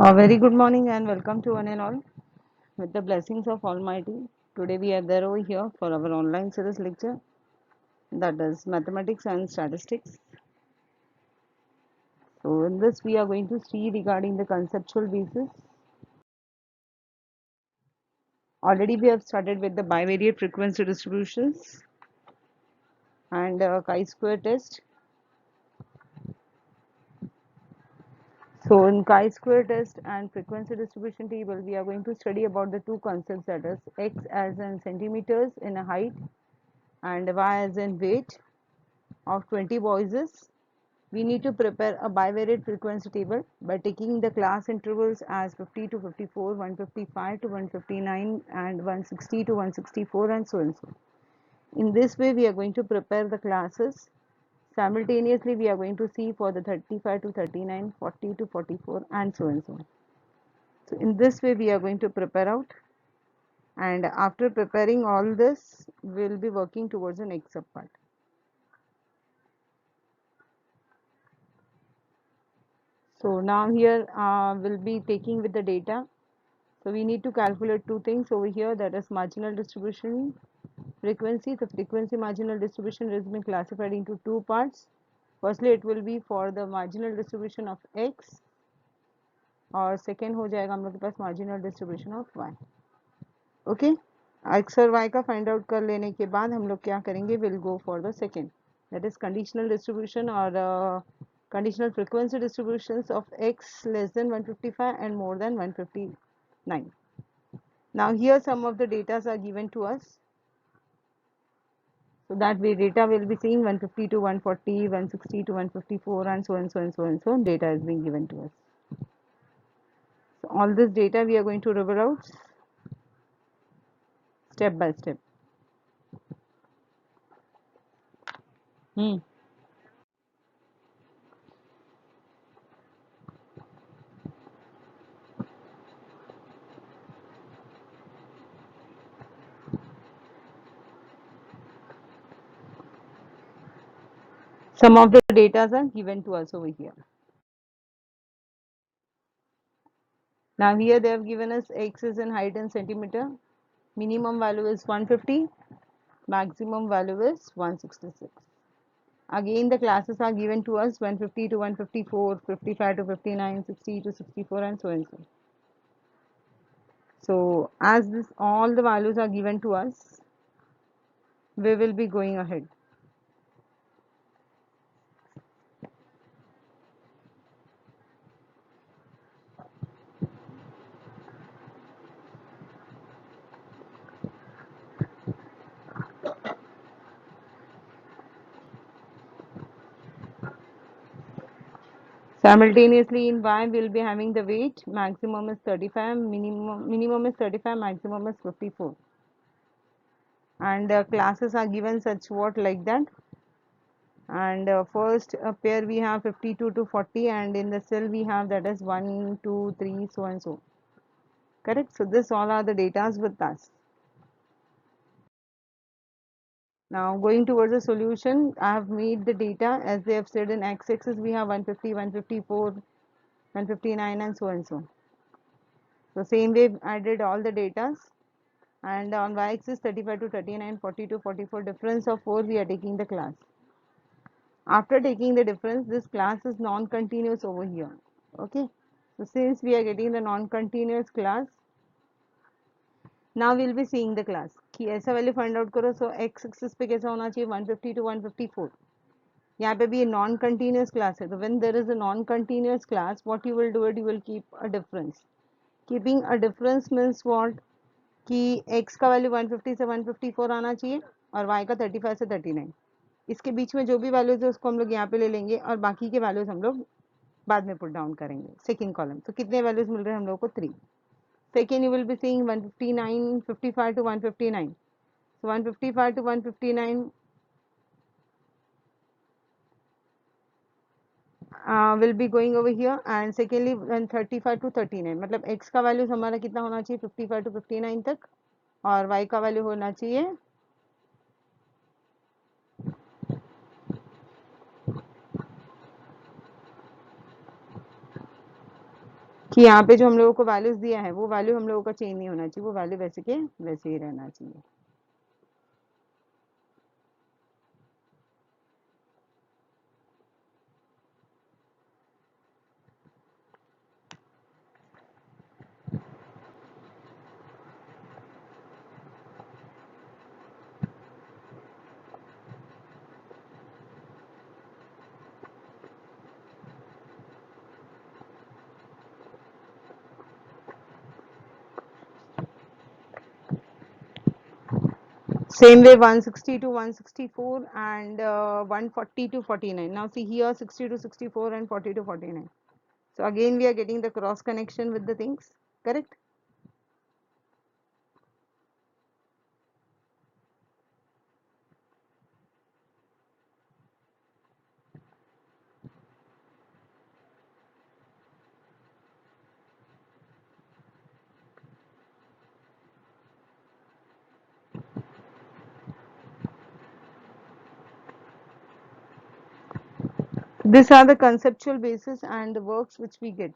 A very good morning and welcome to one and all. With the blessings of Almighty, today we are there over here for our online series lecture, that is Mathematics and Statistics. So in this we are going to see regarding the conceptual basis. Already we have started with the bivariate frequency distributions and chi-square test. So in chi-square test and frequency distribution table, we are going to study about the two concepts, that is x as in centimeters in a height and y as in weight of 20 voices. We need to prepare a bivariate frequency table by taking the class intervals as 50 to 54, 155 to 159 and 160 to 164 and so and so. In this way we are going to prepare the classes. Simultaneously we are going to see for the 35 to 39, 40 to 44 and so and so. So in this way we are going to prepare out, and after preparing all this we will be working towards the next subpart. So now here we'll be taking with the data. So we need to calculate two things over here, that is marginal distribution frequency. The frequency marginal distribution has been classified into two parts. Firstly it will be for the marginal distribution of x, और second हो जाएगा हम लोग के पास marginal distribution of y. Okay, x और y का find out कर लेने के बाद हम लोग क्या करेंगे, we'll go for the second, that is conditional distribution or conditional frequency distributions of x less than 155 and more than 159. Now here some of the data are given to us. So that way data will be seeing 150 to 140, 160 to 154 and so and so and so and so on. Data is being given to us. So all this data we are going to review out step by step. Some of the data are given to us over here. Now here they have given us x is in height in centimeter. Minimum value is 150. Maximum value is 166. Again the classes are given to us 150 to 154, 55 to 59, 60 to 64 and so and so. So as this all the values are given to us, we will be going ahead. Simultaneously in y we will be having the weight, maximum is 35, minimum is 35, maximum is 54. And classes are given such what like that. And first pair we have 52 to 40, and in the cell we have that is 1, 2, 3, so and so. Correct? So this all are the datas with us. Now going towards the solution, I have made the data as they have said in x-axis we have 150, 154, 159 and so and so. So same way I did all the datas, and on y-axis 35 to 39, 40 to 44, difference of 4 we are taking the class. After taking the difference, this class is non-continuous over here. Okay, so since we are getting the non-continuous class, now we'll be seeing the class कि ऐसा value find out करो. सो x axis पे कैसा होना चाहिए 150 to 154. यहाँ पे भी ये नॉन कंटिन्यूस क्लास है, तो when there is a non continuous class what you will do it, you will keep a difference. Keeping a difference means what कि x का वैल्यू 150 से 154 आना चाहिए और y का 35 से 39. इसके बीच में जो भी वैल्यूज है उसको हम लोग यहाँ पे ले लेंगे और बाकी के वैल्यूज हम लोग बाद में पुट डाउन करेंगे सेकेंड कॉलम. तो कितने वैल्यूज मिल रहे हैं हम लोग को 3. Second, you will be seeing 159, 55 to 159. So 155 to 159 will be going over here, and secondly 135 to 39. मतलब x का वैल्यू हमारा कितना होना चाहिए 55 to 59 तक, और y का वैल्यू होना चाहिए कि यहाँ पे जो हम लोगों को वैल्यूज दिया है वो वैल्यू हम लोगों का चेंज नहीं होना चाहिए, वो वैल्यू वैसे के वैसे ही रहना चाहिए। Same way 160 to 164 and 140 to 49. Now see here 60 to 64 and 40 to 49. So again we are getting the cross connection with the things, correct? These are the conceptual basis and the works which we get.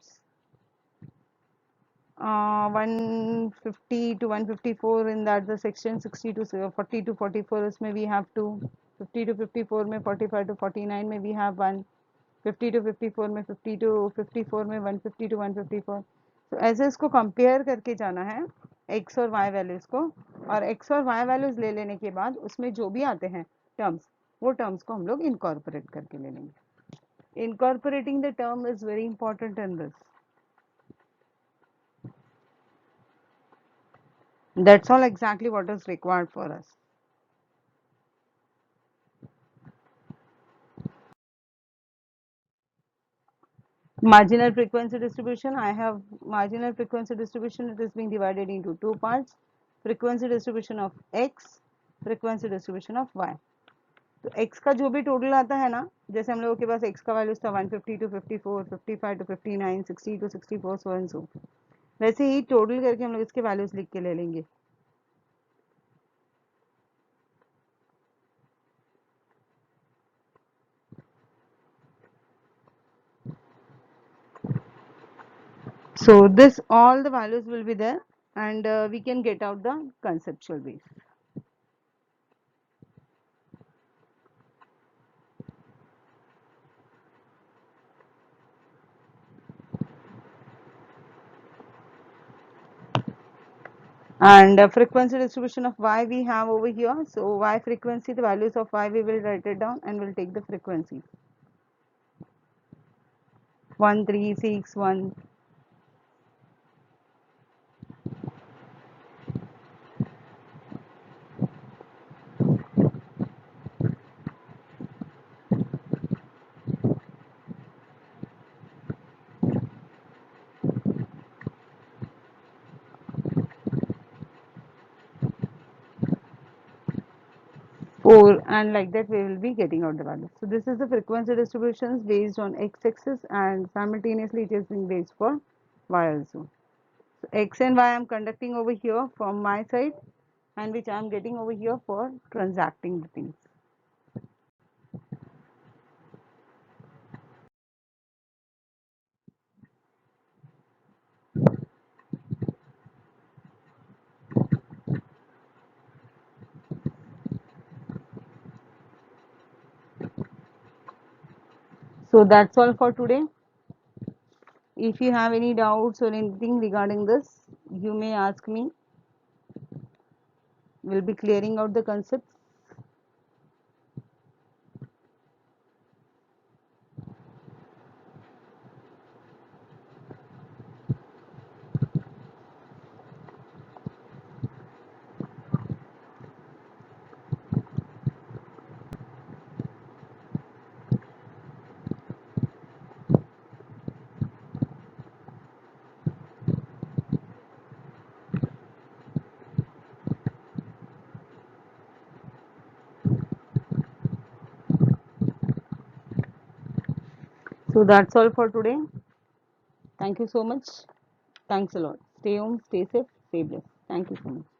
150 to 154 in that the section, 60 to 40 to 44 इसमें we have two, 50 to 54 में 45 to 49 में we have one, 50 to 54 में 50 to 54 में 150 to 154. तो ऐसे इसको compare करके जाना है x और y वैल्यूज को, और x और y वैल्यूज ले लेने के बाद उसमें जो भी आते हैं टर्म्स, वो टर्म्स को हम लोग इनकॉर्पोरेट करके ले लेंगे. Incorporating the term is very important in this. That's all exactly what is required for us. Marginal frequency distribution, I have marginal frequency distribution, it is being divided into two parts, frequency distribution of x, frequency distribution of y. तो x का जो भी total आता है ना, जैसे हम लोगों के पास x का वैल्यूज था 150 to 54, 55 to 59, 60 to 64, so and so, वैसे ही टोटल करके हम लोग इसके वैल्यूज लिख के ले लेंगे. So this all the values will be there, and we can get out the conceptual base. And frequency distribution of y we have over here. So y frequency, the values of y we will write it down and we'll take the frequency. 1, 3, 6, 1. Four, and like that we will be getting out the value. So this is the frequency distributions based on x-axis, and simultaneously it is being based for y also. So x and y I am conducting over here from my side, and which I am getting over here for transacting the things. So that's all for today. If you have any doubts or anything regarding this, you may ask me. We'll be clearing out the concepts. So that's all for today. Thank you so much. Thanks a lot. Stay home, stay safe, stay blessed. Thank you so much.